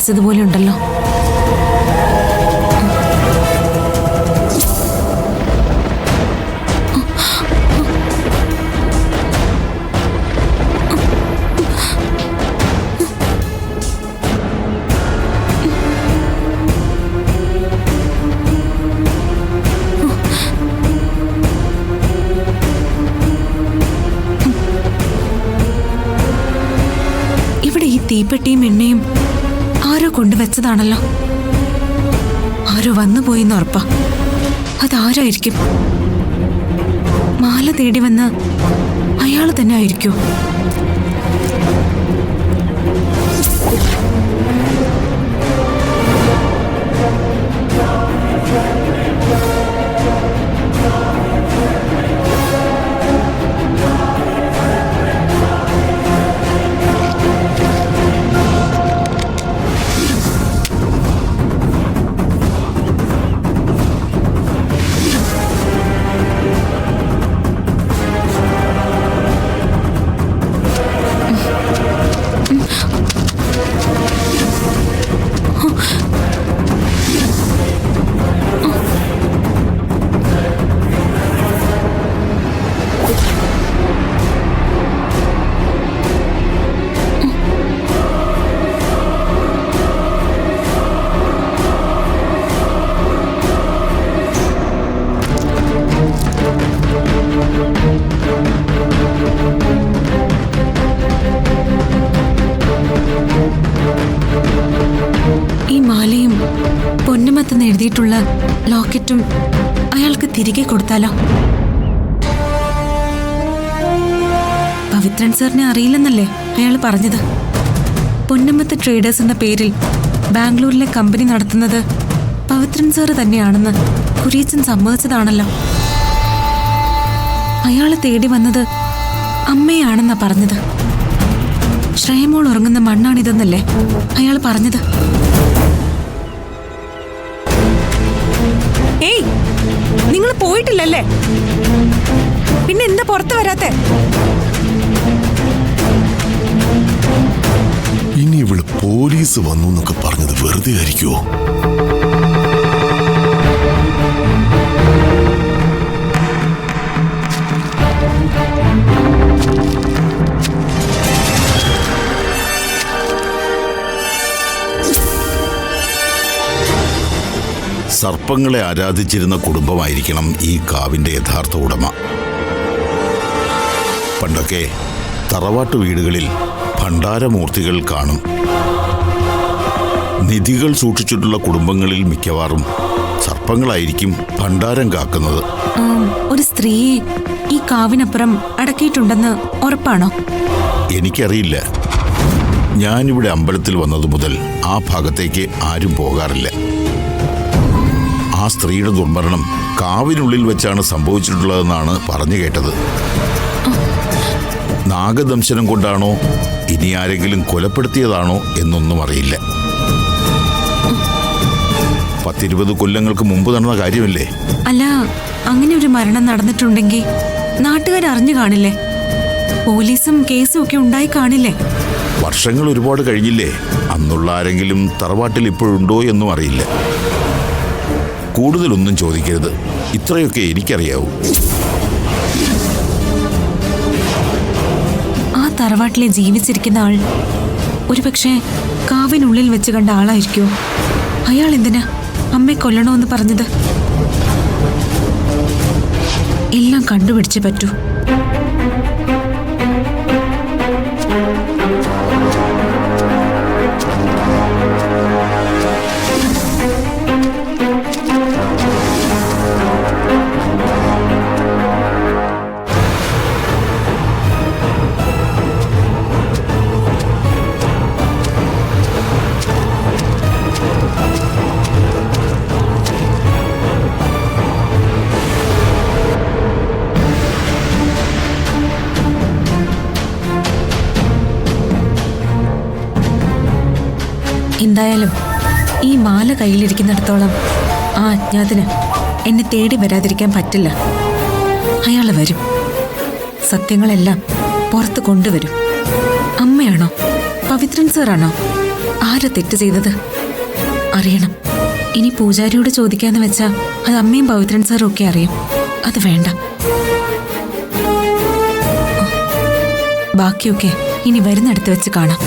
വെച്ചതുപോലെ ഉണ്ടല്ലോ. തീപ്പെട്ടിയും എണ്ണയും ആരോ കൊണ്ടുവച്ചതാണല്ലോ. ആരോ വന്നുപോയിന്ന് ഉറപ്പാ. അതാരായിരിക്കും? മാല തേടി വന്ന് അയാൾ തന്നെ ആയിരിക്കോ? എഴുതിയിട്ടുള്ള ലോക്കറ്റും അയാൾക്ക് തിരികെ കൊടുത്താലോ? പവിത്രൻ സാറിനെ അറിയില്ലെന്നല്ലേ അയാൾ പറഞ്ഞത്? പൊന്നമ്മത്ത് ട്രേഡേഴ്സ് എന്ന പേരിൽ ബാംഗ്ലൂരിലെ കമ്പനി നടത്തുന്നത് പവിത്രൻ സാറ് തന്നെയാണെന്ന് കുര്യച്ചൻ സമ്മതിച്ചതാണല്ലോ. അയാളെ തേടി വന്നത് അമ്മയാണെന്നാ പറഞ്ഞത്. ശ്രേയമോൾ ഉറങ്ങുന്ന മണ്ണാണിതെന്നല്ലേ അയാൾ പറഞ്ഞത്? ഏയ്, നിങ്ങൾ പോയിട്ടില്ലല്ലേ? പിന്നെ എന്താ പുറത്തു വരാത്തെ? ഇനി ഇവിടെ പോലീസ് വന്നു എന്നൊക്കെ പറഞ്ഞത് വെറുതെ ആയിരിക്കുമോ? സർപ്പങ്ങളെ ആരാധിച്ചിരുന്ന കുടുംബമായിരിക്കണം ഈ കാവിന്റെ യഥാർത്ഥ ഉടമ. പണ്ടൊക്കെ തറവാട്ടു വീടുകളിൽ ഭണ്ഡാരമൂർത്തികൾ കാണും. നിധികൾ സൂക്ഷിച്ചിട്ടുള്ള കുടുംബങ്ങളിൽ മിക്കവാറും സർപ്പങ്ങളായിരിക്കും ഭണ്ഡാരം കാക്കുന്നത്. ഒരു സ്ത്രീയെ ഈ കാവിനപ്പുറം അടക്കിയിട്ടുണ്ടെന്ന് ഉറപ്പാണോ? എനിക്കറിയില്ല. ഞാനിവിടെ അമ്പലത്തിൽ വന്നതു മുതൽ ആ ഭാഗത്തേക്ക് ആരും പോകാറില്ല. ആ സ്ത്രീയുടെ ദുർമരണം കാവിനുള്ളിൽ വെച്ചാണ് സംഭവിച്ചിട്ടുള്ളതെന്നാണ് പറഞ്ഞു കേട്ടത്. നാഗദംശനം കൊണ്ടാണോ ഇനി ആരെങ്കിലും കൊലപ്പെടുത്തിയതാണോ എന്നൊന്നും അറിയില്ല. 10-20 കൊല്ലങ്ങൾക്ക് മുമ്പ് നടന്ന കാര്യമല്ലേ? അല്ല, അങ്ങനെ ഒരു മരണം നടന്നിട്ടുണ്ടെങ്കിൽ നാട്ടുകാർ അറിഞ്ഞു കാണില്ലേ? പോലീസും കേസും ഒക്കെ ഉണ്ടായി കാണില്ലേ? വർഷങ്ങൾ ഒരുപാട് കഴിഞ്ഞില്ലേ? അന്നുള്ള ആരെങ്കിലും തറവാട്ടിൽ ഇപ്പോഴുണ്ടോ എന്നും അറിയില്ല. കൂടുതലൊന്നും ചോദിക്കരുത്. ഇത്രയൊക്കെ എനിക്കറിയാവൂ. ആ തറവാട്ടിലെ ജീവിച്ചിരിക്കുന്ന ആൾ ഒരുപക്ഷെ കാവിനുള്ളിൽ വെച്ച് കണ്ട ആളായിരിക്കുമോ? അയാൾ എന്തിനാ അമ്മയെ കൊല്ലണമെന്ന് പറഞ്ഞത്? എല്ലാം കണ്ടുപിടിച്ചേ പറ്റൂ. എന്തായാലും ഈ മാല കയ്യിലിരിക്കുന്നിടത്തോളം ആ അജ്ഞാതന് എന്നെ തേടി വരാതിരിക്കാൻ പറ്റില്ല. അയാൾ വരും. സത്യങ്ങളെല്ലാം പുറത്ത് കൊണ്ടുവരും. അമ്മയാണോ? പവിത്രൻ സാറാണോ? ആരാ തെറ്റ് ചെയ്തത് അറിയണം. ഇനി പൂജാരിയോട് ചോദിക്കാന്ന് വെച്ചാ അത് അമ്മയും പവിത്രൻ സാറും ഒക്കെ അറിയും. അത് വേണ്ട. ബാക്കിയൊക്കെ ഇനി വരുന്നിടത്ത് വെച്ച് കാണാം.